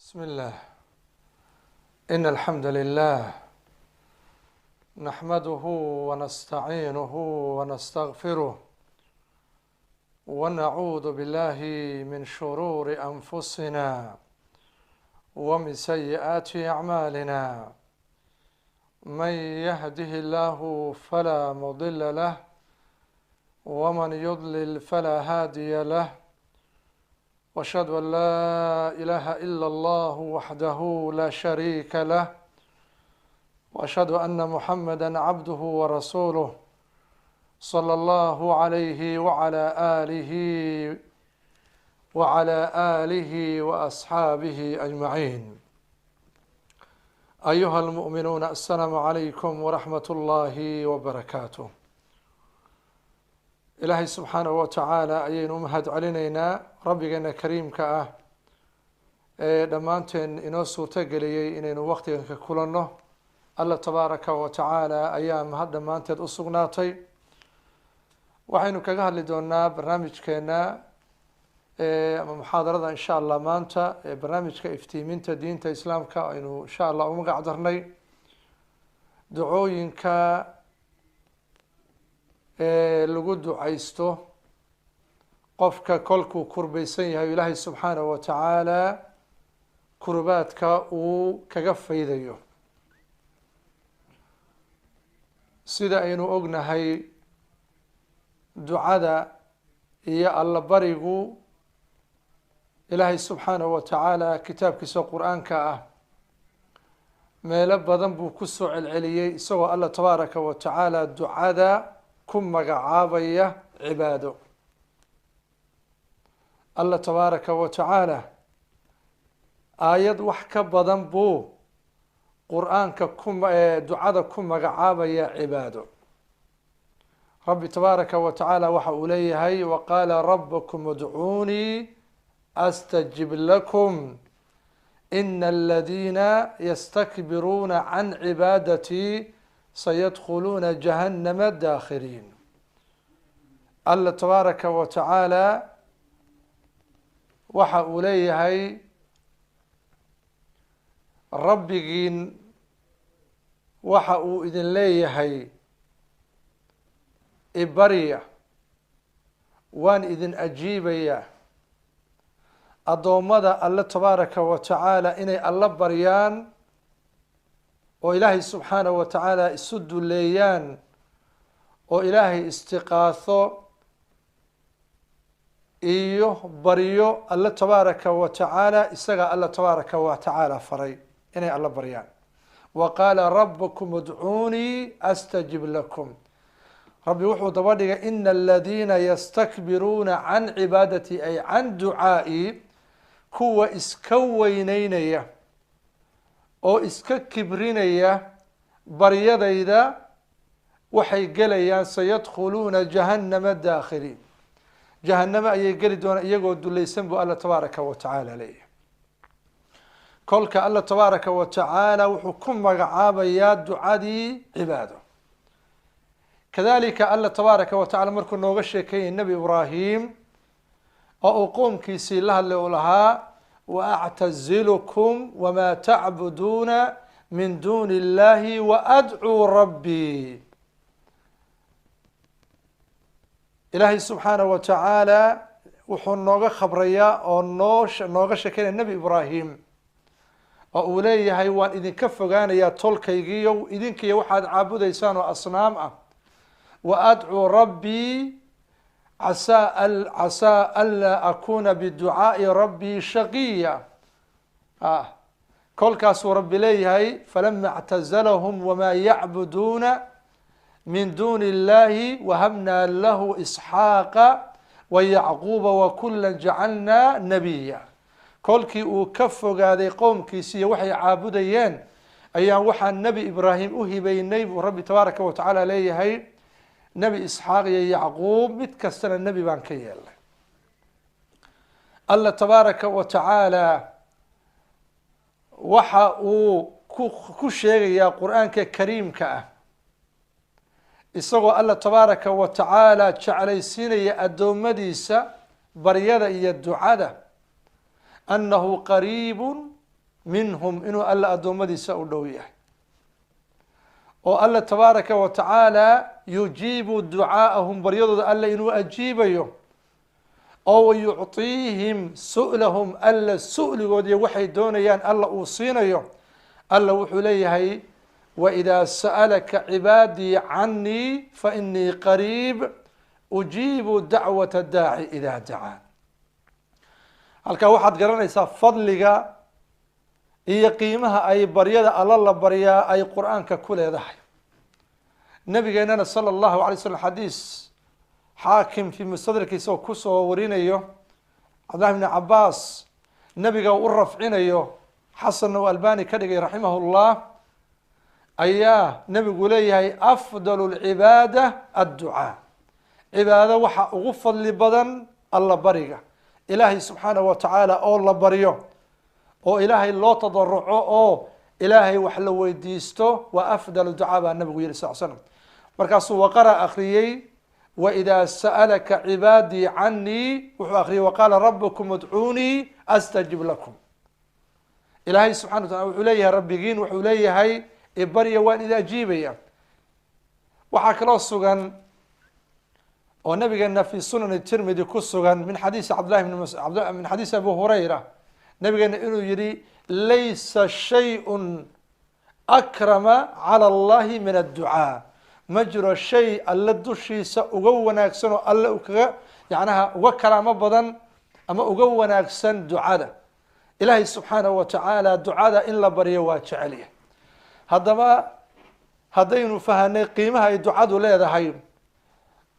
بسم الله. إن الحمد لله نحمده ونستعينه ونستغفره ونعوذ بالله من شرور أنفسنا ومن سيئات أعمالنا. من يهده الله فلا مضل له ومن يضلل فلا هادي له، وأشهد أن لا إله إلا الله وحده لا شريك له، وأشهد أن محمدا عبده ورسوله صلى الله عليه وعلى آله وأصحابه أجمعين. أيها المؤمنون، السلام عليكم ورحمة الله وبركاته. ilaahay subxaanahu wa tacaala ayaynu umahad celinaynaa, rabbigeena kariimka ah ee dhammaanteen inoo suurto geliyey inaynu waqtigan ka kulanno. alla tabaaraka wa tacaala ayaa mahad dhammaanteed u sugnaatay. waxaynu kaga hadli doonaa barnaamijkeena ama muxaadarada insha allah maanta ee barnaamijka iftiiminta diinta islaamka aynu insha allah u magac darnay ducooyinka lagu ducaysto qofka kolkuu kurbeysan yahay ilaahay subxaanahu wa tacaala kurbaadka uu kaga faydayo. sida aynu ognahay, ducada iyo alla barigu ilaahay subxaanahu wa tacaala kitaabkiisa qur-aanka ah meelo badan buu ku soo celceliyey, isagoo alla tabaaraka wa tacaala ducada ku magacaabaya cibaado. alla tabaaraka wa tacaala aayad wax ka badan buu qur-aanka ducada ku magacaabaya cibaado. rabbi tabaaraka wa tacaala waxa uu leeyahay: waqaala rabukum udcuunii astajib lakum ina aladiina yastakbiruuna can cibaadatii sayadkhuluuna jahannama daakhiriin. alla tabaaraka wa tacaala waxa uu leeyahay rabbigiin waxa uu idin leeyahay ibarya, waan idin ajiibaya. addoommada alle tabaaraka wa tacaala inay alla baryaan oo ilaahay subxaanahu wa tacaala isu duleeyaan oo ilaahay istiqaaso iyo baryo alle tabaaraka wa tacaala isaga alla tabaaraka wa tacaala faray inay alla baryaan. wa qaala rabukum udcuunii astajib lakum. rabbi wuxuu daba dhigay: ina aladiina yastakbiruuna can cibaadati ay can ducaai, kuwa iska weyneynaya oo iska kibrinaya baryadayda waxay gelayaan sayadkhuluuna jahannama daakhiriin. jahanname ayay geli doonaan iyagoo dulaysan buu alla tabaaraka wa tacaala leeyahay. kolka alla tabaaraka wa tacaala wuxuu ku magacaabayaa ducadii cibaado. kadalika alla tabaaraka wa tacala markuu nooga sheekeeyay nebi ibraahim oo uu qoomkiisii la hadlay u lahaa: waactazilukum wamaa tacbuduuna min duuni illahi waadcuu rabbii. ilaahay subxaanahu wa tacaala wuxuu nooga khabrayaa oo nooga sheekeynaya nebi ibraahim oo uu leeyahay: waan idinka fogaanayaa tolkaygiiyo idinkiiyo waxaad caabudaysaan oo asnaam ah. waadcuu rabbii casaa anlaa akuna biducaai rabbii shaqiya. kolkaasuu rabbi leeyahay: falama اctazalahum wamaa yacbuduuna min duuni illahi wahabnaa lahu isxaaqa wayacquuba wakula jacalnaa nabiya. kolkii uu ka fogaaday qowmkiisi iyo waxay caabudayeen ayaan waxaan nebi ibraahim u hibeynay buu rabbi tabaaraka wa tacaala leeyahay. nebi isxaaq iyo yacquub mid kastana nebi baan ka yeelnay. alla tabaaraka wa tacaala waxa uu ku sheegayaa qur-aanka kariimka ah, isagoo alla tabaaraka wa tacaala jeclaysiinaya addoommadiisa baryada iyo ducada: annahu qariibun minhum inuu alla addoommadiisa u dhow yahay oo alla tabaaraka wa tacaala yujiibu ducaa'ahum baryadooda alla inuu ajiibayo oo wayucطiihim su'lahum alla su'ligoodiyo waxay doonayaan alla uu siinayo alla wuxuu leeyahay waidaa sa'alaka cibaadii canii fainii qariib ujiibu dacwata daaci idaa dacaan. halkaa waxaad garanaysaa fadliga iyo qiimaha ay baryada alla la baryaa ay qur'aanka ku leedahay. nabigeenana salى اllahu alay slm xadiis xaakim fii mustadrkiisa oo kusoo warinayo cabdillahi bni cabaas nabiga u rafcinayo xasanna uu albani ka dhigay raximah اllah ayaa nebigu leeyahay afdal اlcibaada adducaa. cibaado waxa ugu fadli badan alla bariga ilaahay subxaanahu wa tacaala oo la baryo oo ilaahay loo tadaruco oo ilaahay wax la weydiisto waa afdal ducaa baa nabigu yihi sal slam. markaasuu waqara akriyey waidaa sa'alaka cibaadii canii wuxuu akriyey waqaala rabukum udcuunii astajib lakum. ilaahay subxana wa tacala wuxuu leeyahay rabbigiin wuxuu leeyahay ibarya waan idin ajiibaya. waxaa kaloo sugan oo nabigeena fi sunan tirmidi ku sugan min xadiisi cabdillahi min xadiisi abi hurayra nabigeena inuu yihi laysa shayء akrama calى اllahi min adducaa. ma jiro shay alle dushiisa uga wanaagsan oo alle kaga yacnaha uga karaamo badan ama uga wanaagsan ducada. ilaahay subxaanahu wa tacaala ducada in la baryo waa jecelyahay. haddaba haddaynu fahanay qiimaha ay ducadu leedahay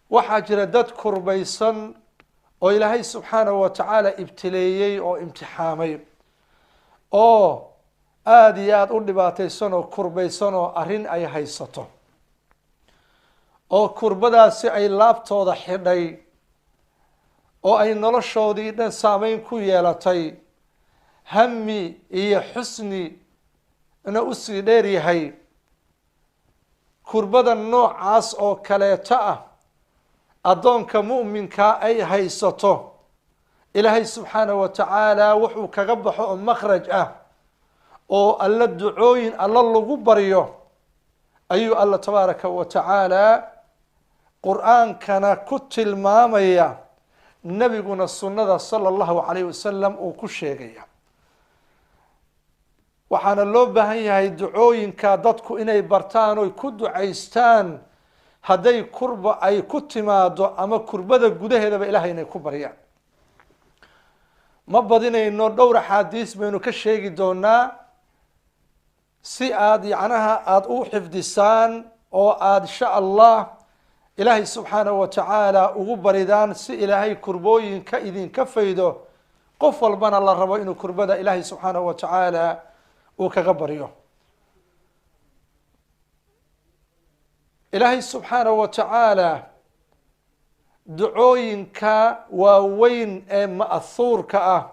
waxaa jira dad kurbaysan oo ilaahay subxaanahu wa tacaala ibtileeyey oo imtixaamay oo aada iyo aada u dhibaataysan oo kurbaysan oo arrin ay haysato oo kurbadaasi ay laabtooda xidhay oo ay noloshoodii dhan saameyn ku yeelatay hami iyo xusni na usii dheer yahay. kurbada noocaas oo kaleeto ah addoonka mu'minkaa ay haysato ilaahay subxaanahu wa tacaala wuxuu kaga baxo oo makhraj ah oo alla ducooyin alla lagu baryo ayuu alla tabaaraka wa tacaala qur'aankana ku tilmaamaya nebiguna sunnada salى اllahu alayh wasalam uu ku sheegaya. waxaana loo baahan yahay ducooyinka dadku inay bartaan oy ku ducaystaan hadday kurba ay ku timaado ama kurbada gudaheedaba ilahay inay ku baryaan. ma badinayno dhowr axaadiis baynu ka sheegi doonaa si aada yacnaha aada u xifdisaan oo aada insha allah ilaahay subxaanahu wa tacaala ugu baridaan si ilaahay kurbooyinka idinka faydo. qof walbana la rabo inuu kurbada ilaahay subxaanahu wa tacaala uu kaga baryo. ilaahay subxaanahu wa tacaala ducooyinka waaweyn ee ma'huurka ah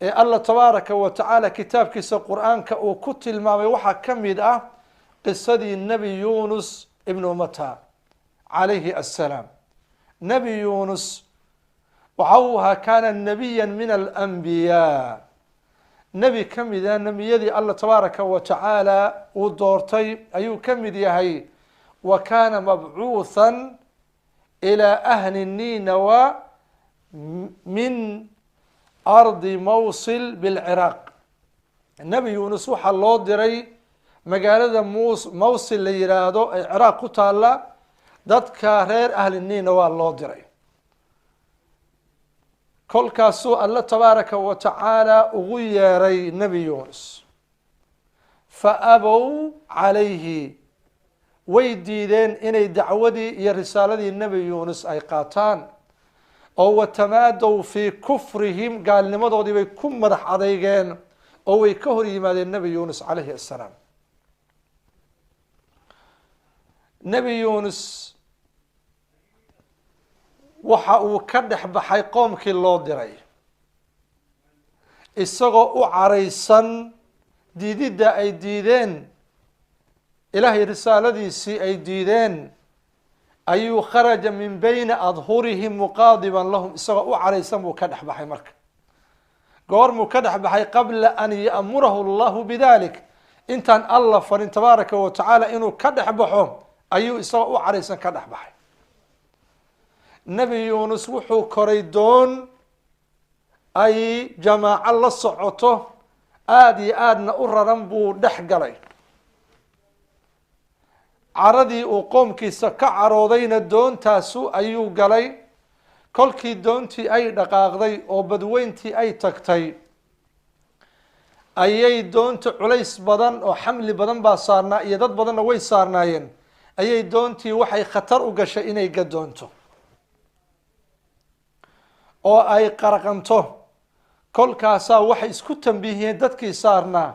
ee alla tabaaraka wa tacaala kitaabkiisa qur'aanka uu ku tilmaamay waxaa ka mid ah qisadii nebi yunus ibnu mata calayhi assalaam. nebi yunus waxa uu ahaa kaana nabiya min alanbiyaa nebi ka mida nebiyadii alla tabaaraka wa tacaala uu doortay ayuu ka mid yahay. wa kaana mabcuuhan ilaa ahli ninawa min ardi mawsil bilciraaq. nebi yunus waxaa loo diray magaalada mawsil la yihaahdo ee ciraaq ku taala dadka reer ahli ninawa loo diray. kolkaasuu alla tabaaraka wa tacaala ugu yeeray nebi yunus faabow calayhi way diideen inay dacwadii iyo risaaladii nebi yunus ay qaataan oo watamaadow fii kufrihim gaalnimadoodii bay ku madax adeygeen oo way ka hor yimaadeen nebi yunus calayhi assalaam. nebi yunus waxa uu ka dhex baxay qoomkii loo diray isagoo u caraysan diididda ay diideen ilaahay risaaladiisii ay diideen ayuu kharaja min bayni adhurihim muqaadiban lahum isagoo u caraysan buu ka dhex baxay. marka goormuu ka dhex baxay qabla an ya'murahu allahu bidalik intaan alla farin tabaaraka wa tacaala inuu ka dhex baxo ayuu isagoo u caraysan ka dhex baxay. nebi yuunus wuxuu koray doon ay jamaaco la socoto aada iyo aadna u raran buu dhex galay. caradii uu qoomkiisa ka caroodayna doontaasu ayuu galay. kolkii doontii ay dhaqaaqday oo badweyntii ay tagtay ayay doonta culays badan oo xamli badan baa saarnaa iyo dad badanna way saarnaayeen. ayay doontii waxay khatar u gashay inay gadoonto oo ay qaraqanto. kolkaasaa waxay isku tambiihiyeen dadkii saarnaa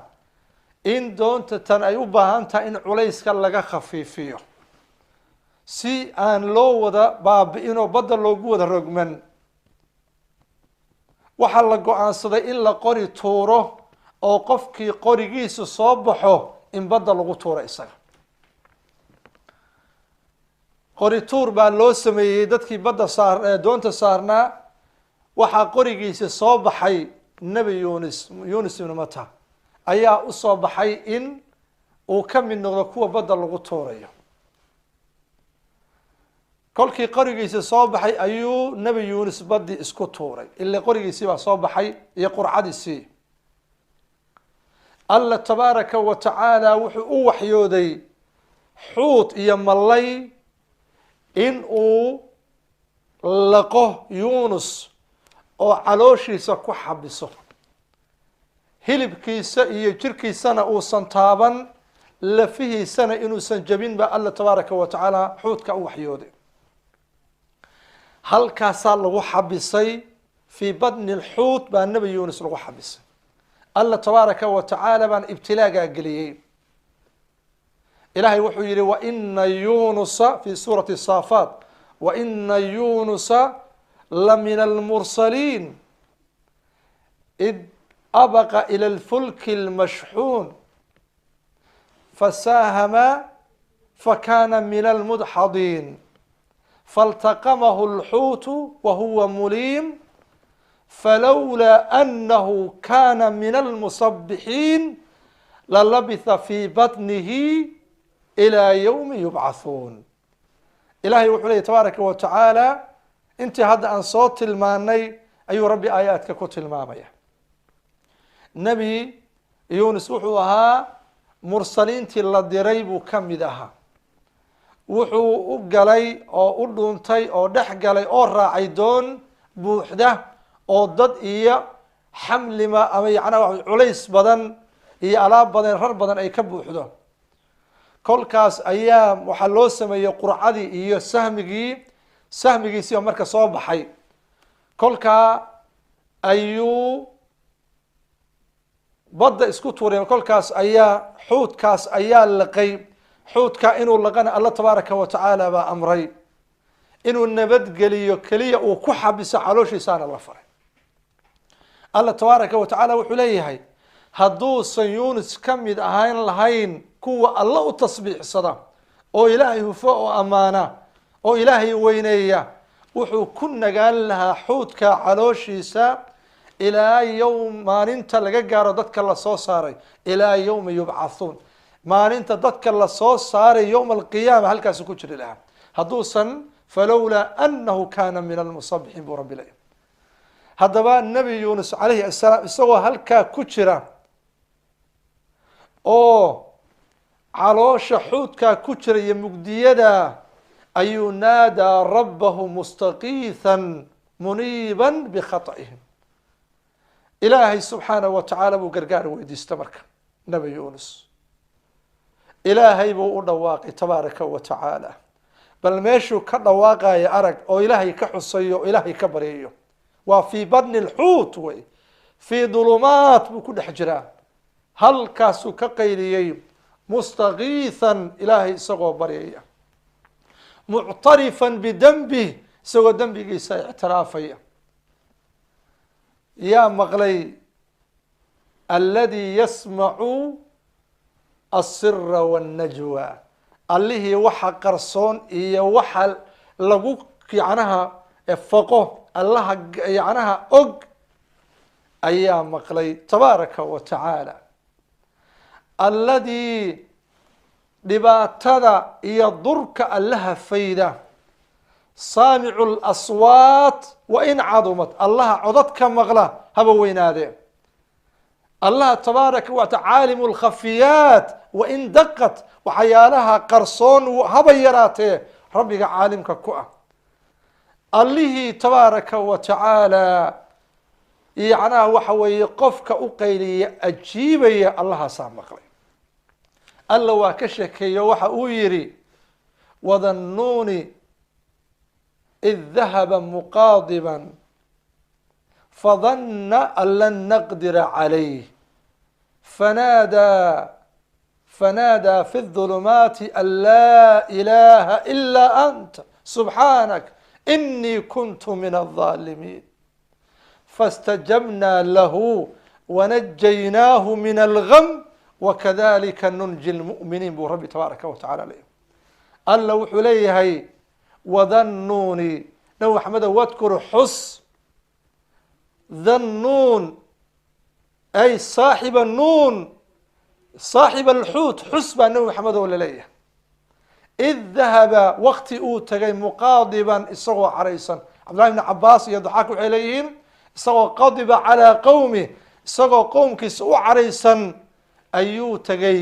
in doonta tan ay u baahan tahay in culayska laga khafiifiyo si aan loo wada baabi'inoo badda loogu wada rogman. waxaa la go-aansaday in la qori tuuro oo qofkii qorigiisu soo baxo in badda lagu tuuro isaga. qori tuur baa loo sameeyey dadkii badda doonta saarnaa. waxaa qorigiisa soo baxay nebi yuunus ibnu mata ayaa u soo baxay in uu ka mid noqdo kuwa badda lagu tuurayo. kolkii qorigiisa soo baxay ayuu nebi yuunus baddii isku tuuray. ila qorigiisii baa soo baxay iyo qurcadiisii. alla tabaaraka wa tacaala wuxuu u waxyooday xuut iyo mallay in uu laqo yuunus oo calooshiisa ku xabiso. hilibkiisa iyo jirkiisana uusan taaban, lafihiisana inuusan jabin baa alla tabaaraka wa tacaala xuutka u waxyooday. halkaasaa lagu xabisay fii badni alxuut baa nebi yuunus lagu xabisay. alla tabaaraka wa tacaala baan ibtilaagaa geliyey. ilaahay wuxuu yihi waina yuunusa fi suurati saafaat waina yuunusa lamin almursaliin id abaqa ila alfulki almashxuun fasaahama fakana min almudxadiin فالتقمه الحوت وهو مليم فلولا أنه كان من المصبحين للبث في بطنه إلى يوم يبعثون. إلهي وحده تبارك وتعالى انت هذا عن صوت الماني أي ربي آياتك كتل المامية. نبي يونس وحوها مرسلين تلدريب كم دها wuxuu u galay oo u dhuuntay oo dhex galay oo raacay doon buuxda oo dad iyo xamlima ama yacnaa culays badan iyo alaab badan rar badan ay ka buuxdo. kolkaas ayaa waxaa loo sameeyey qurcadii iyo sahmigiisii oo marka soo baxay. kolkaa ayuu badda isku tuureen. kolkaas ayaa xuutkaas ayaa laqay. xuutka inuu laqana alla tabaaraka wa tacaala baa amray. inuu nabadgeliyo keliya uu ku xabiso calooshiisaana la faray. alla tabaaraka wa tacaala wuxuu leeyahay hadduusan yuunus ka mid ahaan lahayn kuwa alla u tasbiixsada oo ilaahay hufo oo ammaana oo ilaahay weyneeya wuxuu ku nagaan lahaa xuutka calooshiisa ilaa yowm maalinta laga gaaro dadka la soo saaray ilaa yowmi yubcathuun. maalinta dadka la soo saaray yowm alqiyaama halkaasu ku jiri lahaa hadduusan falowlaa anahu kana min almusabixiin buu rabbi leeyahy. haddaba nebi yuunus calayhi assalaam isagoo halkaa ku jira oo caloosha xuutkaa ku jira iyo mugdiyada ayuu naadaa rabbahu mustakiihan muniiban bikhaطa'ihim. ilaahay subxaanahu wa tacaala buu gargaar weydiista marka nebi yuunus. ilaahay buu u dhawaaqay tabaaraka wa tacaala. bal meeshuu ka dhawaaqayo arag oo ilaahay ka xusayo oo ilaahay ka baryayo. waa fii badni alxuut wey. fii dulumaat buu ku dhex jiraa. halkaasuu ka qayliyey mustakiihan ilaahay isagoo baryaya. muctarifan bidembih isagoo dembigiisa ictiraafaya. yaa maqlay alladii yasmacu الsira والnajwa allihii waxa qarsoon iyo waxa lagu yacnaha faqo allaha yacnaha og ayaa maqlay tabaaraka wa tacaala. alladii dhibaatada iyo durka allaha fayda, saamicu laswaat wa in cadumad, allaha codadka maqla haba weynaadee, allaha tabaaraka wa taala caalimu lkhafiyaat wa in daqat, waxyaalaha qarsoon haba yaraatee rabbiga caalimka ku ah. allihii tabaaraka wa tacaala yacnaha waxa weeye qofka u qayliya ajiibaya allahaasaa maqlay. alla waa ka sheekeeyo waxa uu yidhi wadannuuni id dahaba muqaadiban fadanna an lan naqdira calayh fanaadaa fi الظulumaati an laa ilaha ila anta subxaanak inii kuntu min الظaalimiin faاstajabnaa lahu wanajaynaahu min algam wakadalika nunji lmu'miniin buu rabbi tabaaraka wa tacala leeyahay. alla wuxuu leeyahay wadannuuni, nabi maxamedo wadkur xus dhannuun ay saaxiba annuun, saaxiba alxuut, xus baa nabi maxamed oo laleeyahay. id dahaba wakti uu tagay muqaadiban isagoo caraysan. cabdullahi bni cabaas iyo daxaak waxay leeyihiin isagoo qadiba calaa qowmi, isagoo qowmkiisa u caraysan ayuu tegay.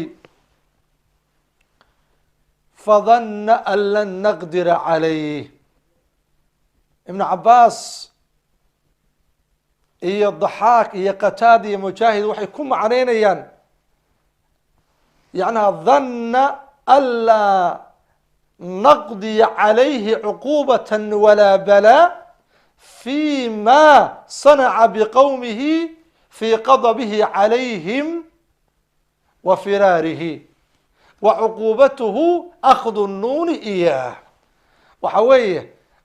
fadanna an lan naqdira calayh. ibnu cabaas iyo daxaak iyo qataada iyo mujaahid waxay ku macnaynayaan yacnaha danna anlaa naqdiya calayhi cuquubatan walaa balaa fi ma sanaca biqowmihi fii qadabihi calayhim wa firaarihi wa cuquubatuhu akhdu nnuuni iyaah. waxa weeye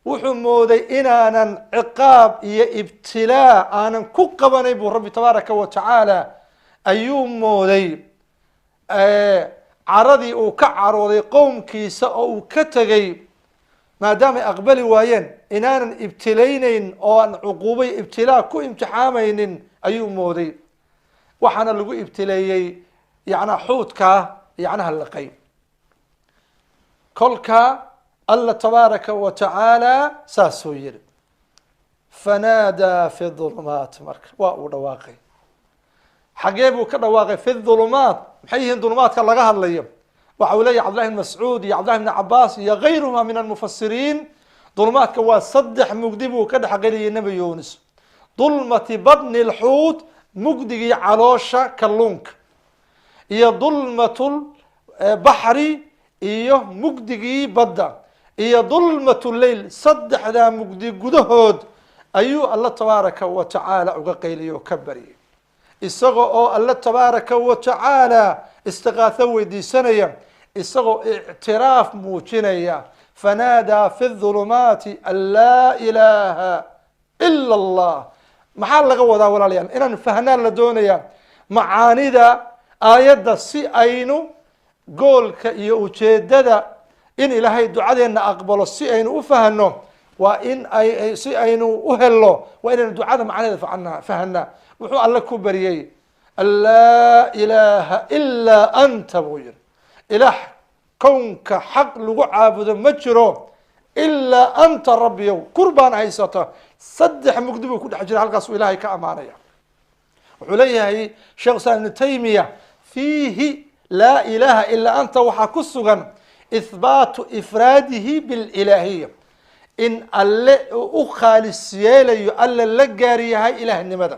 wuxuu mooday inaanan ciqaab iyo ibtilaa aanan ku qabanay buu rabbi tabaaraka wa tacaala ayuu mooday. caradii uu ka carooday qowmkiisa oo uu ka tegay maadaamay aqbali waayeen inaanan ibtilaynayn oo aan cuquubay ibtilaa ku imtixaamaynin ayuu mooday. waxaana lagu ibtileeyey yacnaa xuudkaa yacnaha laqay. kolka alla tabaaraka wa tacaala saasuu yihi fanaadaa fi dhulumaat, marka waa uu dhawaaqay. xagee buu ka dhawaaqay? fi dhulumaat. maxay yihiin dhulumaadka laga hadlayo? waxa uu leeyahy cabdullahi bn mascuud iyo cabdullahi bni cabaas iyo gayruhuma min almufasiriin, dhulumaadka waa 3 mugdi buu ka dhexgeliyay nebi yunis. dulmati badni lxuut, mugdigii caloosha kalluunka, iyo dulmatul baxri, iyo mugdigii badda, iyo dulmatu leyl. 3daa mugdi gudahood ayuu alla tabaaraka wa tacaala uga qayliya oo ka baryay, isagoo oo alla tabaaraka wa tacaala istiqaaho weydiisanaya, isagoo ictiraaf muujinaya. fanaadaa fi dhulumaati an laa ilaaha ila allah. maxaa laga wadaa walaalayaal? inaan fahnaan la doonayaa macaanida aayadda si aynu goolka iyo ujeedada in ilaahay ducadeenna aqbalo si aynu u fahno, waa in si aynu u helo waa inaynu ducada macnaheeda fahanaa. wuxuu alle ku baryey an laa ilaaha ilaa anta buu yihi, ilaah kownka xaq lagu caabudo ma jiro ilaa anta rabbiyow, kurbaan haysato. 3 mugdi buu ku dhex jira, halkaasuu ilaahay ka amaanaya. wuxuu leeyahay sheekh islam ibnu taymiya fiihi laa ilaaha ilaa anta waxaa ku sugan ihbaatu ifraadihi bililaahiya, in alle u khaalis yeelayo, alle la gaar yahay ilaahnimada.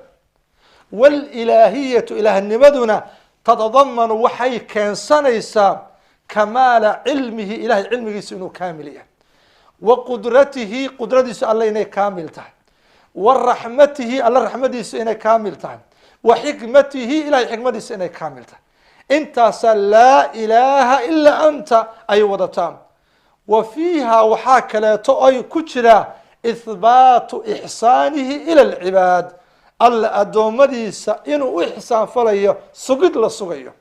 walilaahiyatu ilaahnimaduna tatadamanu waxay keensanaysaa kamaala cilmihi, ilahay cilmigiisa inuu kaamil yahay, wa qudratihi, qudradiisu alle inay kaamil tahay, wa raxmatihi, alle raxmadiisu inay kaamil tahay, wa xikmatihi, ilahay xikmadiisa inay kaamil tahay. intaasaa laa ilaaha ilaa anta ay wadataan. wa fiiha waxaa kaleeto ay ku jiraa ihbaatu ixsaanihi ila alcibaad, alla addoommadiisa inuu u ixsaan falayo, sugid la sugayo.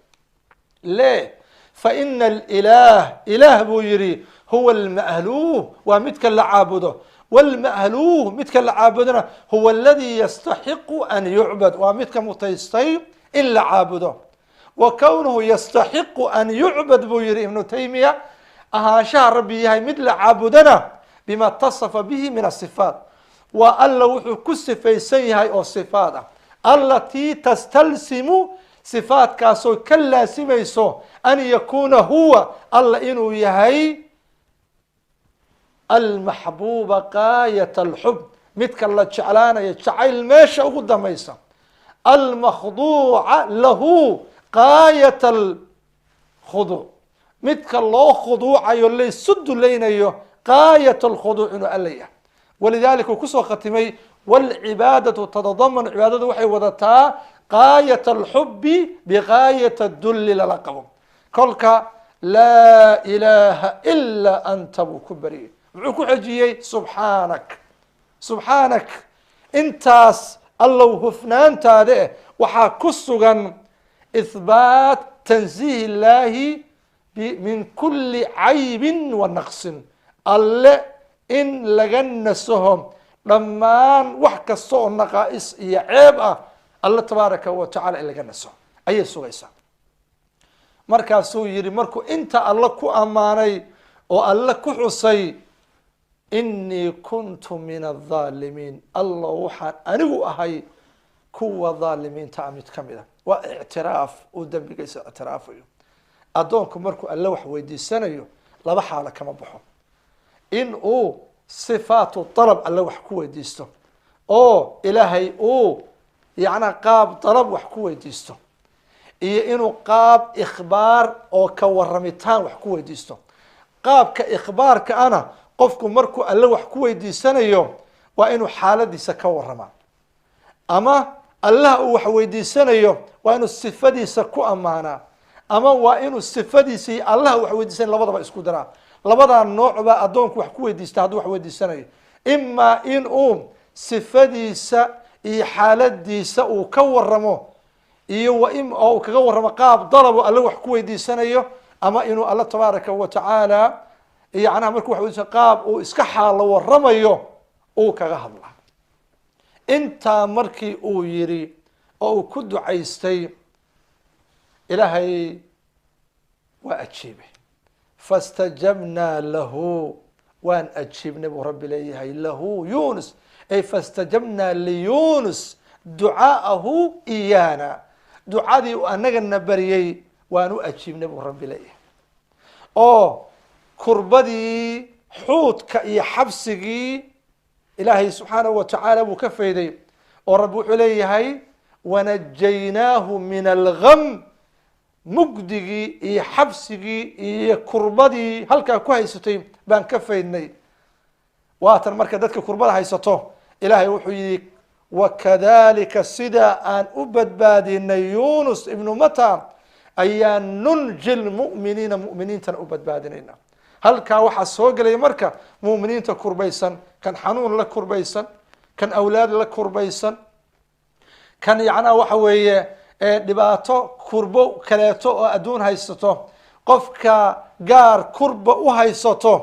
le faina alilaah, ilaah buu yihi huwa alma'luuh, waa midka la caabudo, والمألوه متك العابدنا هو الذي يستحق أن يعبد ومتك متيستي إلا عابده وكونه يستحق أن يعبد بويري ابن تيمية أهاشا ربي هاي مثل عابدنا بما اتصف به من الصفات وألا وحو كسفي سيهاي أو صفات التي تستلزم صفات كاسو كلا سميسو أن يكون هو الله إنو يهي المحبوب غاية الحب متك الله جعلانا يجعل ماشا قداميسا المخضوع له غاية الخضوع متك الله خضوع يلي سد لينا غاية الخضوع إنو أليه ولذلك كسو ختمي والعبادة تتضمن عبادة وحي وضتا غاية الحب بغاية الدل للقب كلك لا إله إلا أنت بكبري وعكو حجيي سبحانك انتاس الله هفنان تاده وحا كسوغا إثبات تنزيه الله من كل عيب ونقص الله إن لغنسهم لما وحك الصوء النقائص يعيب الله تبارك وتعالى إلا غنسهم أي سوغيسا markaasuu yidhi markuu inta alla ku ammaanay oo alla ku xusay innii kuntu min adaalimiin allah waxaan anigu ahay kuwa dhaalimiinta a mid ka mid a waa ictiraaf uu dembigiisa ictiraafayo addoonku markuu alla wax weydiisanayo laba xaalo kama baxo in uu sifaatu dalab alla wax ku weydiisto oo ilaahay uu yacnaa qaab dalab wax ku weydiisto iyo inuu qaab ikhbaar oo ka waramitaan wax ku weydiisto qaabka ikhbaarka ana qofku markuu alla wax ku weydiisanayo waa inuu xaaladiisa ka waramaa ama allah uu wax weydiisanayo waa inuu sifadiisa ku ammaanaa ama waa inuu sifadiisa iyo allah wax weydiisanayo labadaba isku daraa labadaa nooc baa addoonku wax ku weydiista hadduu wax weydiisanayo imaa in uu sifadiisa iyo xaaladiisa uu ka waramo iyo oo kaga waramo qaab dalabo alla wax ku weydiisanayo ama inuu alla tabaaraka wa tacaala yacnaha markuu wax weydiisanayo qaab uu iska xaalo waramayo uu kaga hadla intaa markii uu yidhi oo uu ku ducaystay ilaahay waa ajiibay fastajabnaa lahu waan ajiibnay buu rabbi leeyahay lahu yunus ay fastajabnaa liyunus ducaa'ahu iyaana ducadii uu anagana bariyey waan u ajiibnay buu rabbi leeyahay oo kurbadii xuudka iyo xabsigii ilaahay subxaanahu wa tacaala buu ka fayday oo rabbi wuxuu leeyahay wanajaynaahu min algam mugdigii iyo xabsigii iyo kurbadii halkaa ku haysatay baan ka faydnay waatan marka dadka kurbada haysato ilaahay wuxuu yidhi wakadalika sidaa aan u badbaadinay yunus ibnu mata ayaan nunji lmu'miniina mu'miniintana u badbaadinayna halkaa waxaa soo gelaya marka mu'miniinta kurbaysan kan xanuun la kurbaysan kan awlaad la kurbaysan kan yacnaa waxa weeye dhibaato kurbo kaleeto oo adduun haysato qofka gaar kurba u haysato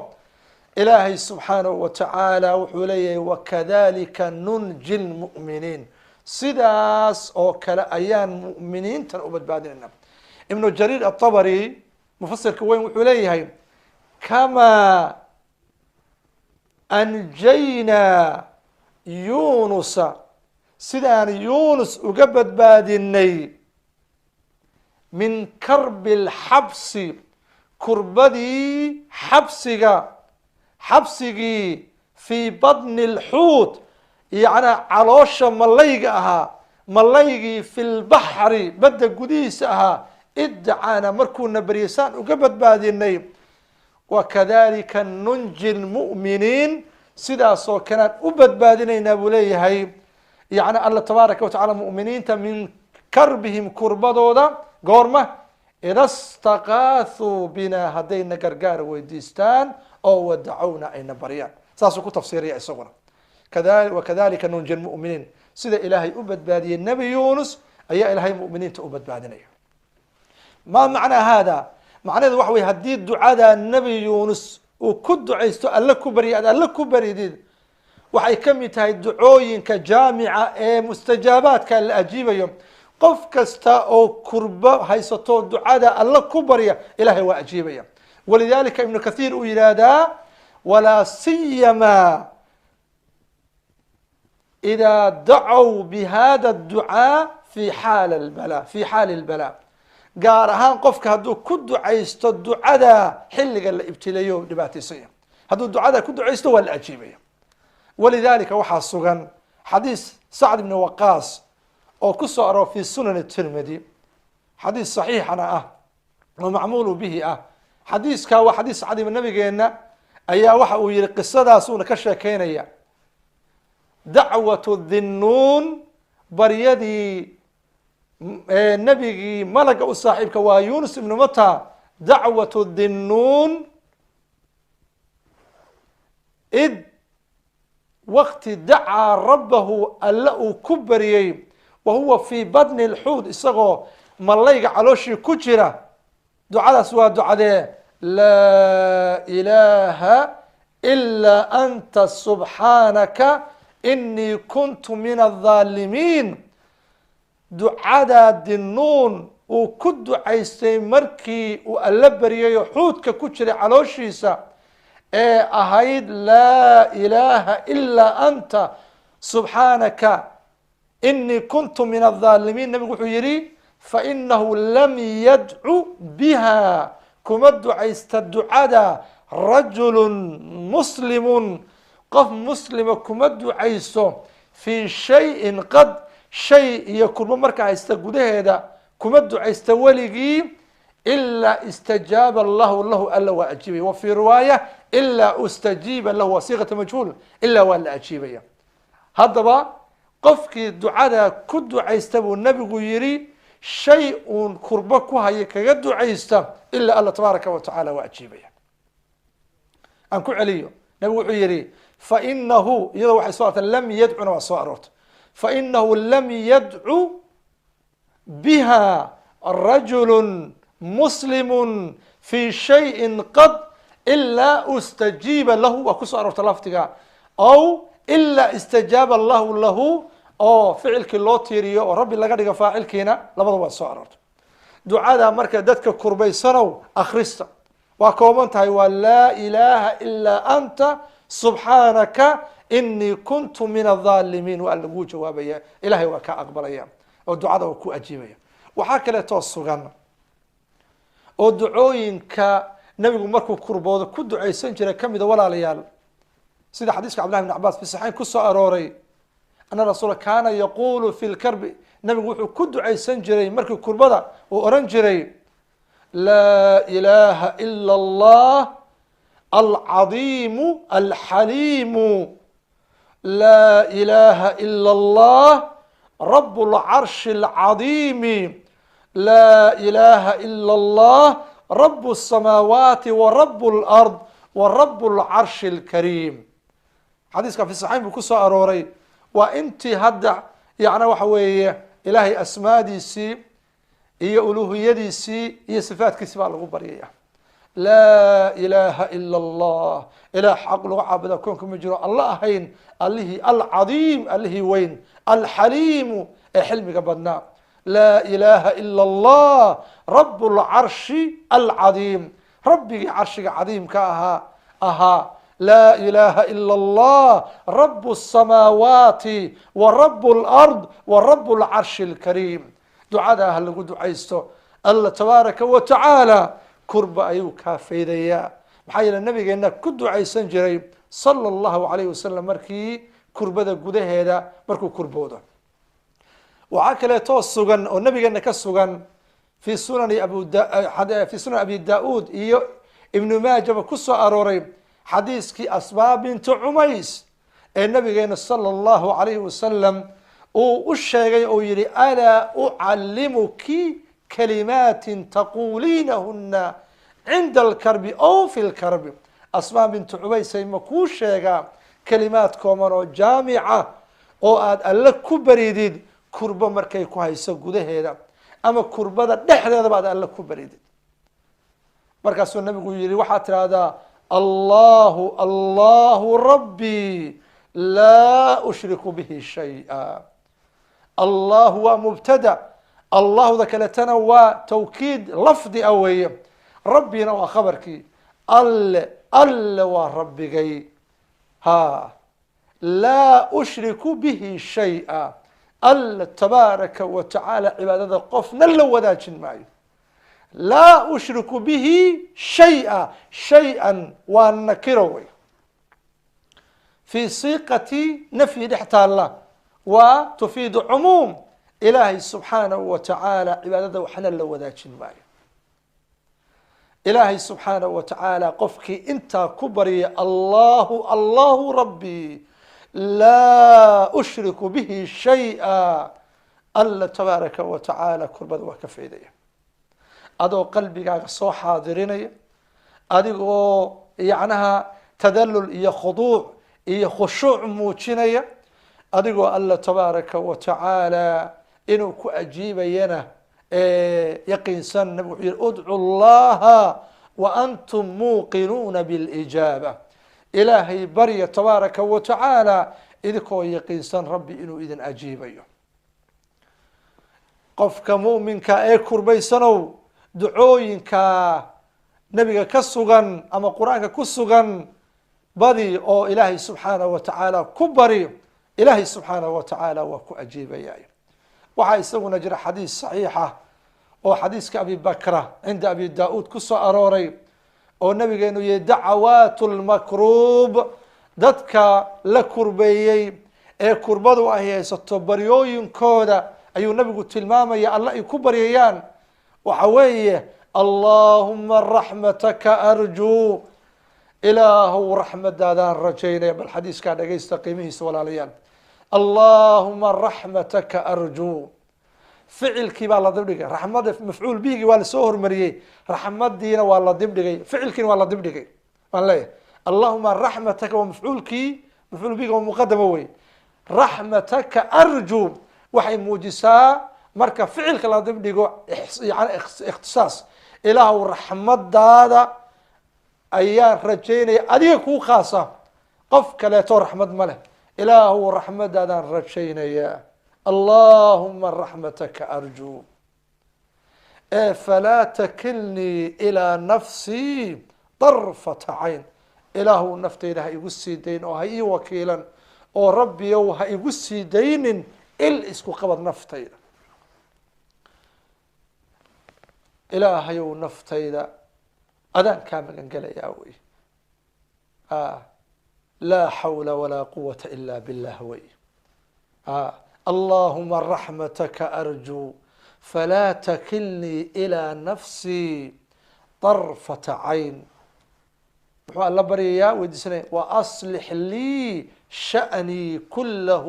ilaahay subxaanahu wa tacaala wuxuu leeyahay wakadalika nunji lmu'miniin sidaas oo kale ayaan mu'miniintan u badbaadinayna ibnu jariir aلطabri mufasirka weyn wuxuu leeyahay kamaa anjaynaa yunusa sidaan yunus uga badbaadinay min karbi اlxabsi kurbadii xabsigii fii badni اlxuut yacnaa caloosha malayga ahaa malaygii fi lbaxri badda gudihiisa ahaa iddacaana markuuna baryasaan uga badbaadinay wakadalika nunji lmu'miniin sidaasoo kalean u badbaadinaynaa buu leeyahay yacni alla tabaaraka wa tacala mu'miniinta min karbihim kurbadooda goorma ida staqaathuu bina haddayna gargaar weydiistaan oo wadacowna ayna baryaan saasuu ku tafsiiraya isaguna wakadalika nunji lmu'miniin sida ilaahay u badbaadiyey nebi yunus ayaa ilaahay mu'miniinta u badbaadinaya ma macnaa hada macnaheedu waxa weye haddii ducada nebi yunus uu ku ducaysto alle ku barya ad alle ku baridid waxay ka mid tahay ducooyinka jaamica ee mustajaabaadka la ajiibayo. qof kasta oo kurba haysato ducada alla ku barya ilaahay waa ajiibaya. walidaalika ibnu kathiir uu yidhaahdaa walaa siyama idaa dacow bihada adducaa fi xaali lbalaa, gaar ahaan qofka hadduu ku ducaysto ducada xilliga la ibtilayo dhibaataysanya, hadduu ducada ku ducaysto waa la ajiibaya. walidaalika waxaa sugan xadiis sacd ibni waqaas oo ku soo aroor fi sunan tirmidi, xadiis saxiixana ah oo macmuulu bihi ah. xadiiskaa waa xadiis cadiima, nabigeena ayaa waxa uu yihi qisadaas uuna ka sheekeynaya dacwatu dhinnuun, baryadii nebigii malaga u saaxiibka waa yunus ibnu mata. dacwatu dhinnuun id waqti dacaa rabbahu alla uu ku baryey wa huwa fii badni lxuud, isagoo malayga calooshii ku jira. ducadaas waa ducadee laa ilaaha ilaa anta subxaanaka inii kuntu min aldaalimiin. ducadaa dinnuun uu ku ducaystay markii uu alla baryayo xuudka ku jiray calooshiisa ee ahayd laa ilaaha ilaa anta subxaanaka inii kuntu min aldaalimiin. nabigu wuxuu yihi fainahu lam yadcu biha, kuma ducaysta ducada rajulu muslimun, qof muslima kuma ducaysto fii shayin qad, shay iyo kurbo markaa haysta gudaheeda kuma ducaysta weligii ilaa istajaaba allahu lahu, alla waa ajiibaya. wa fii riwaaya ilaa ustajiiba lahu, waa siiqata majhuul, ilaa waa la ajiibaya. haddaba qofkii ducada ku ducaysta buu nabigu yihi shay uun kurbo ku haya kaga ducaysta ilaa alla tabaaraka wa tacaala waa ajiibaya. aan ku celiyo, nabigu wuxuu yihi fainahu, iyadoo waxay soo artay lam yadcuna waa soo aroortay, fainahu lam yadcu biha rajulu muslimu fi shayin qad ilaa ustajiiba lahu, waa kusoo aroorta lafdiga, aw ilaa istajaaba allahu lahu, oo ficilkii loo tiiriyo oo rabbi laga dhigo faacilkiina, labada waa soo aroorta. ducada marka dadka kurbaysanow akhrista waa kooban tahay, waa laa ilaaha ilaa anta subxaanaka inii kuntu min aldaalimiin. waa laguu jawaabaya, ilahay waa kaa aqbalaya oo ducada waa ku ajiibaya. waxaa kaleetoo sugan oo ducooyinka nabigu markuu kurboodo ku ducaysan jiray kamida walaalayaal, sida xadiiska cabdillahi bn cabaas fi saxiin ku soo arooray ana rasuula kaana yaqulu fi lkarbi, nabigu wuxuu ku ducaysan jiray markii kurbada uu oran jiray laa ilaaha ila allah alcadiimu alxaliimu, laa ilaaha ila allah rab lcarshi alcadiimi, laa ilaaha ila allah rab الsamaawaati wa rab اlard wa rab اlcarshi اlkariim. xadiiska fi saxiin buu ku soo arooray. waa intii hadda yacna waxa weeye ilaahay asmaadiisii iyo uluhiyadiisii iyo sifaatkiisi baa lagu baryaya. laa ilaaha ila allah, ilaah xaq lagu caabudaa koonka ma jiro alla ahayn, allihii alcadiim, allihii weyn, alxaliimu ee xilmiga badnaa. laa ilaaha ila allah rab lcarshi alcadiim, rabbigii carshiga cadiimka ahaa. laa ilaaha ila allah rab الsamaawaati wa rab اlard wa rab اlcarshi اlkariim. ducada ha lagu ducaysto, alla tabaaraka wa tacaala kurba ayuu kaa faydayaa. maxaa yeele nabigeena ku ducaysan jiray sala allahu alayh wasalam markii kurbada gudaheeda markuu kurboodo. waxaa kaleetoo sugan oo nabigeena ka sugan fi sunan abi da-uud iyo ibnu maajaba ku soo arooray xadiiskii asmaa bintu cumays ee nabigeena sala allahu alayhi wasalam uu u sheegay oo yihi alaa ucallimuki kalimaatin taquuliinahuna cinda alkarbi ow fi lkarbi. asmaa bintu cumaysay ma kuu sheegaa kalimaad kooban oo jaamica oo aad alle ku baridid kurbo markay ku hayso gudaheeda ama kurbada dhexdeedaba aad alle ku baridid. markaasuu nabigu yihi waxaad tidhaahdaa allahu allahu rabbii لا أشرك به شيئا. الله هو مبتدأ، الله ذكرتنا وتوكيد لفظي أوي، ربنا وخبرك ال وربي ها لا أشرك به شيئا. الله تبارك وتعالى عبادة قفنا لو ذاكن معي، لا أشرك به شيئا والنكروي في صيغة نفي تحت الله وتفيد عموم. إلهي سبحانه وتعالى عبادته وحنا لو ذاكن معي. إلهي سبحانه وتعالى قفك انت كبري الله ربي لا أشرك به شيئا. الله تبارك وتعالى كربد وكفيدي أدو قلبك سو حاضرين أدو يعنها تذلل إيا خضوع إيا خشوع موجيني أدو الله تبارك وتعالى إنو كأجيب ينا يقين سن ادعوا الله وأنتم موقنون بالإجابة. إلهي بري تبارك وتعالى إذكو يقين سن ربي إنو إذن أجيب قفك مؤمنك كربي سنو دعوينك نبيك كسوغن أما قرآنك كسوغن بدي أو إلهي سبحانه وتعالى كبري إلهي سبحانه وتعالى وكو أجيب ياي. waxaa isaguna jira xadiis saxiixa oo xadiiska abi bakra cinda abi daauud ku soo arooray oo nabigeenu yihi dacawaatu lmakruub, dadka la kurbeeyey ee kurbadu ay haysato baryooyinkooda ayuu nabigu tilmaamaya alla ay ku baryayaan. waxa weeye allaahuma raxmataka arjuu, ilaahow raxmadaadaan rajaynaya. bal xadiiskaa dhagaysta qiimihiisa walaalayaal. اللهم رحمتك أرجو فعل كبا الله دبدغي رحمة مفعول به ولا سوهر مريي رحمة دينا ولا دبدغي فعل كين ولا دبدغي والله. اللهم رحمتك ومفعول كي مفعول به ومقدم وي رحمتك أرجو وحي موجسا مركا فعل كلا دبدغو يعني اختصاص إله رحمة دادا أيان رجيني أديكو خاصة قف كلا رحمة مله إله رحمة دادا رجينا يا اللهم رحمتك أرجو فلا تكلني إلى نفسي طرفة عين. إله نفتي لها يقسي دين أو هاي وكيلا أو ربي أو هاي يقسي دين إسكو قبض نفتي إله يو نفتي أذان كامل انقل ياوي لا حول ولا قوة إلا بالله وي. اللهم رحمتك أرجو فلا تكلني إلى نفسي طرفة عين. الله بريا ويدسني وأصلح لي شأني كله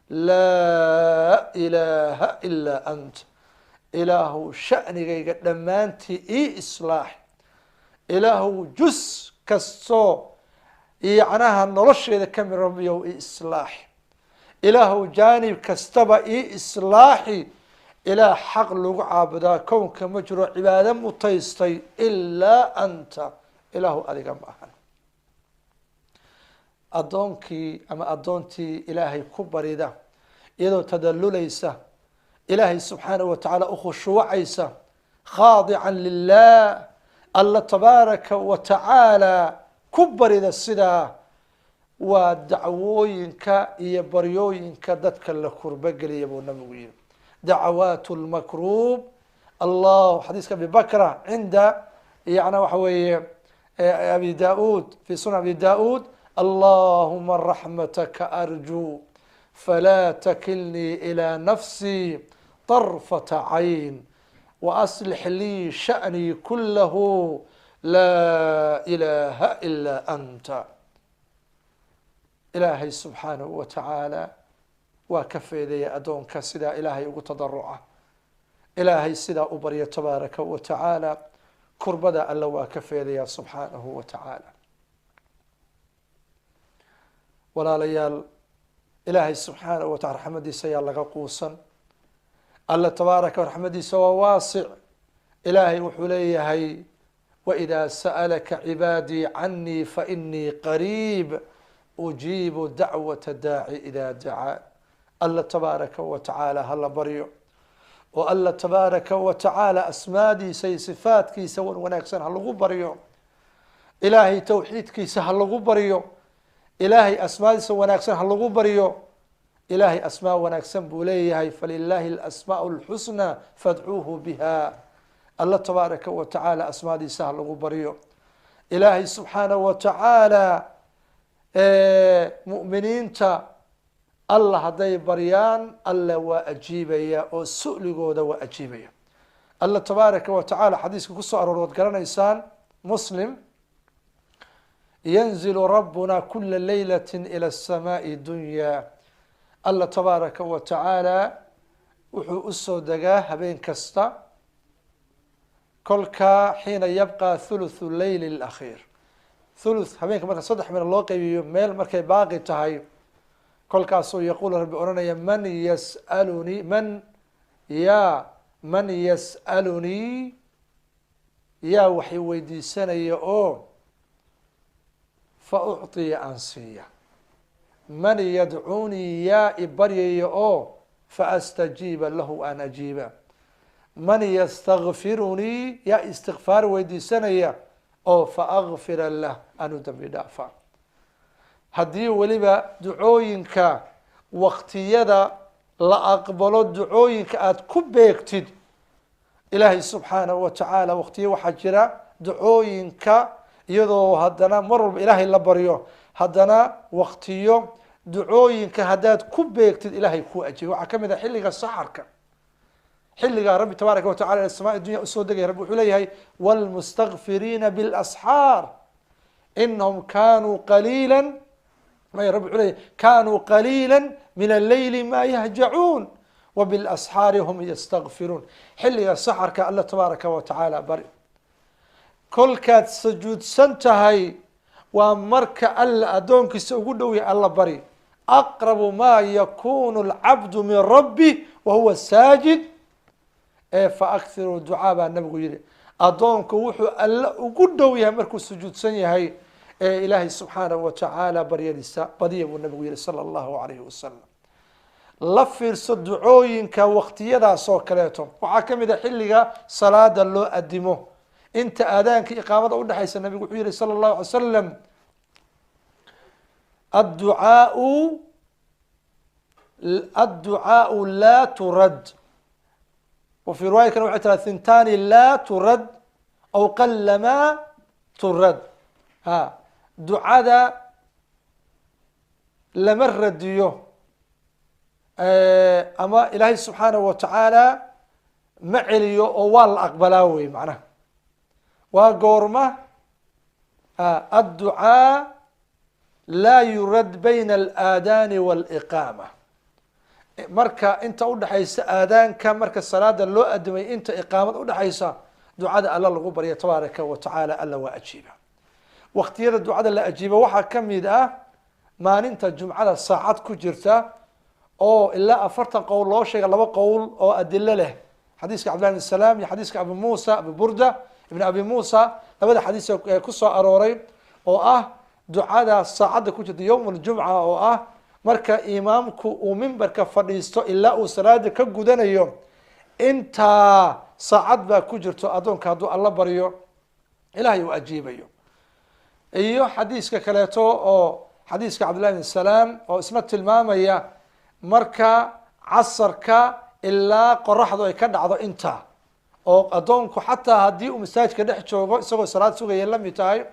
لا إله إلا أنت. إله شأني لما أنت إصلاح إله جس كالصو يعناها نرش إذا كم ربي إصلاح إله جانب كستبا إصلاحي إلى حق لغو عابدا كونك مجرو عبادة متيستي إلا أنت إله أذيك معهن أدونكي أما أدونتي إلهي كبري ذا إذا تدلو ليس إلهي سبحانه وتعالى أخشوع عيسى خاضعا لله الله تبارك وتعالى كبر إذا السدا ودعووينك يبريوينك دتك لكربقل يبو نبوي دعوات المكروب. الله حديث أبي بكر عند يعني وحوي أبي داود في سنة أبي داود اللهم رحمتك أرجو فلا تكلني إلى نفسي طرفة عين وأصلح لي شأني كله لا إله إلا أنت. إلهي سبحانه وتعالى وكفي ذي أدونك سدا إلهي وتضرعه إلهي سدا أبري تبارك وتعالى كربدا ألا وكفي ذي سبحانه وتعالى. ولا ليال إلهي سبحانه وتعالى رحمدي سيا لك قوسا الله تبارك ورحمدي سوا واسع. إلهي وحليه هي وإذا سألك عبادي عني فإني قريب أجيب دعوة الداعي إذا دعا. الله تبارك وتعالى هلا بريو والله تبارك وتعالى أسمادي سي صفات كي سوون وناكسن هلا بريو إلهي توحيد كي سهل بريو إلهي أسمادي سوون وناكسن هلا بريو إلهي أسماء وناكسن بوليه فلله الأسماء الحسنى فادعوه بها. الله تبارك وتعالى أسمادي سهل بريو إلهي سبحانه وتعالى مؤمنين الله هدي بريان الله وأجيبيا أو سؤلقوا ذا وأجيبيا. الله تبارك وتعالى حديث قصة أرورود قرنا إنسان مسلم ينزل ربنا كل ليلة إلى السماء الدنيا. الله تبارك وتعالى وحو أسو دقاه بين كستا كلك حين يبقى ثلث الليل الأخير. ثلث هبينك مركز صدح من الله قيبي ميل مركز باقي تهي كل كاسو يقول ربي أرنا من يسألني من يسألني يا وحي ويدي سنة يا فأعطي أنسية. من يدعوني يا إبري يا فأستجيب له أن أجيبه. من يستغفرني يا استغفار ويدي سنة فأغفر له أن دمي دافع. هدي ولبا دعوينك وقتيدا لا أقبل دعوينك أد كبيكتد إلهي سبحانه وتعالى وقتي وحجرة دعوينك يدو هدنا مر إلهي لبريو هدنا وقتيو دعوينك هداد كبيكتد إلهي كو أجي وعكمد حلقة السحرك حلقة ربي تبارك وتعالى السماء الدنيا أسودك يا رب وحليه والمستغفرين بالأسحار إنهم كانوا قليلا ما يا رب عليه كانوا قليلا من الليل ما يهجعون وبالأسحار هم يستغفرون. حلقة السحرك الله تبارك وتعالى بري كل كات سجود سنتهي ومرك ألا أدونك سأقوله الله بري أقرب ما يكون العبد من ربي وهو ساجد فأكثر الدعاء النبي يقول أدونك وحو ألا أقوله يا مركو سجود سنتهي إلهي سبحانه وتعالى برياليسا بديه النبي صلى الله عليه وسلم لفير صدعوينك وقتيدا سو كليتو waxaa kamid xilliga salaada loo adimo inta aadaanka iqaamada u dhaxaysa nabigu wuxuu yiri sallallahu alayhi wasallam الدعاء لا ترد وفي رواية كانوا يعتبر ثنتان لا ترد أو قلما ترد دعاء لمر ديو أما إلهي سبحانه وتعالى معليو أول أقبلاوي معناه وقورمة الدعاء لا يرد بين الآذان والإقامة مركا أنت أود حيس آذان كمركا الصلاة اللو أدمي أنت إقامة أود حيس دعاء الله الغبر تبارك وتعالى ألا وأجيبه وقت يرد دعاء الله أجيبه وحا كميدا ما ننت الجمعة الساعات كجرتا أو إلا أفرت قول الله شيء لبا قول أو أدلة له حديث عبد الله بن السلام حديث أبي موسى أبي بردة ابن أبي موسى لبدا حديث قصة أروري أو دعاء الساعات كجرت يوم الجمعة أو مركا إمامك ومنبرك فريستو إلا أسراد كجودنا يوم أنت ساعات بكجرت أدون كادو الله بريو إلهي وأجيبه يوم أيوه حديث كلاتو أو حديث عبد الله بن السلام أو اسمه المامية مركا عصرك إلا قرحضو يكدعضو انت أو أدونكو حتى هديو مساج كدح جوغو سوغو صلاة سوغو يلم يتاي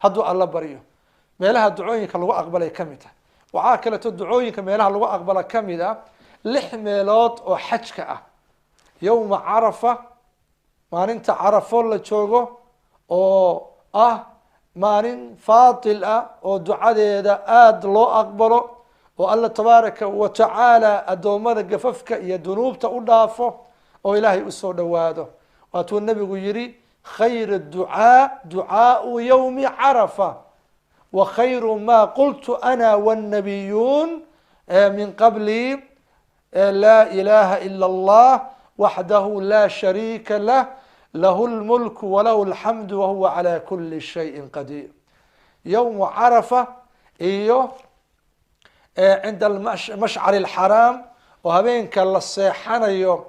هدو الله بريو ميلها الدعوين كاللغو أقبل يكميتا وعاكلة الدعوين كميلها اللغو أقبل كميتا لحميلات أو حجك يوم عرفة ما ننت عرفو الله جوغو أو مارين فاطل أو دعاء إذا آد لو أقبله والله تبارك وتعالى أدومر قففك يا ذنوب تقولافه أو إلهي أسود دواده واتو النبي يقول خير الدعاء دعاء يوم عرفة وخير ما قلت أنا والنبيون من قبلي لا إله إلا الله وحده لا شريك له له الملك وله الحمد وهو على كل شيء قدير. يوم عرفة iyo cinda mashcari alxaraam oo habeenka la seexanayo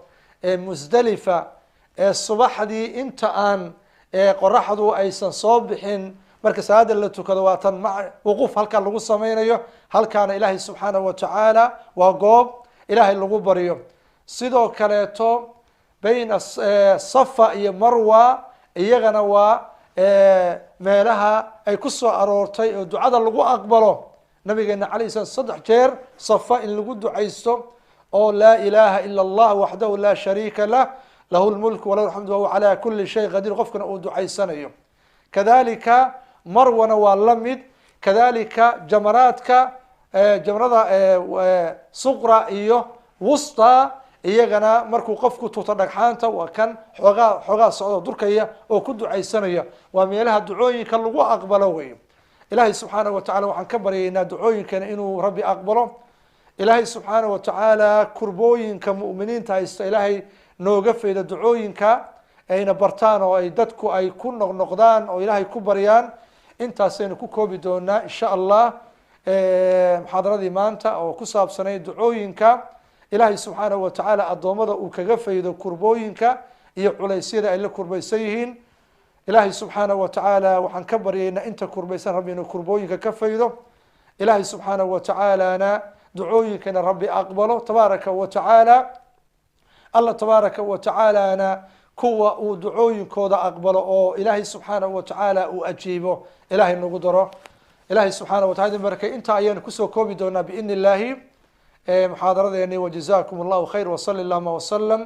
musdalifa subaxdii inta aan qoraxdu aysan soo bixin marka salaada la tukado waa tan wuquuf halkaa lagu sameynayo. halkaana ilaahay subxaanahu watacaala waa goob ilaahay lagu baryo. sidoo kaleeto bayna safa iyo marwa iyagana waa meelaha ay ku soo aroortay oo ducada lagu aqbalo. nabigeena calayhi salaam 3 jeer safa in lagu ducaysto oo laa ilaha ila allah waxdahu laa shariika lah lahu lmulku walahu alxamdu wahuwa calaa kuli shay qadiir qofkana uu ducaysanayo. kadalika marwana waa la mid. kadalika jamaraadka jamrada suqra iyo wusta iyagana markuu qofku tuurto dhagxaanta waa kan xoogaa socdo durkaya oo ku ducaysanaya. waa meelaha ducooyinka lagu aqbalo wey. ilaahay subxaanahu watacala waxaan ka baryaynaa ducooyinkana inuu rabbi aqbalo. ilaahay subxaanahu watacaala kurbooyinka mu'miniinta haysta ilaahay nooga fayda ducooyinka ayna bartaan oo ay dadku ay ku noqnoqdaan oo ilaahay ku baryaan. intaasaynu ku koobi doonaa insha allah muxaadaradii maanta oo ku saabsanay ducooyinka ilaahay subxaanahu watacaala addoommada uu kaga faydo kurbooyinka iyo culaysyada ay la kurbaysan yihiin. ilaahay subxaanahu watacaala waxaan ka baryaynaa inta kurbaysan rabbi inuu kurbooyinka ka faydo. ilaahay subxaanahu watacaalana ducooyinkana rabbi aqbalo tabaaraka watacaala. allah tabaaraka watacaalana kuwa uu ducooyinkooda aqbalo oo ilaahay subxaanahu watacaala uu ajiibo ilaahay nagu daro. ilaahay subxaanahu watacala markay intaa ayaanu kusoo koobi doonaa biidni illaahi muxaadaradeeni. wajazakum allahu khayr wasali allahuma wasalam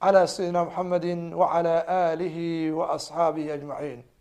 calى sayidina muxamedi wacalى alihi waasxaabihi ajmaciin.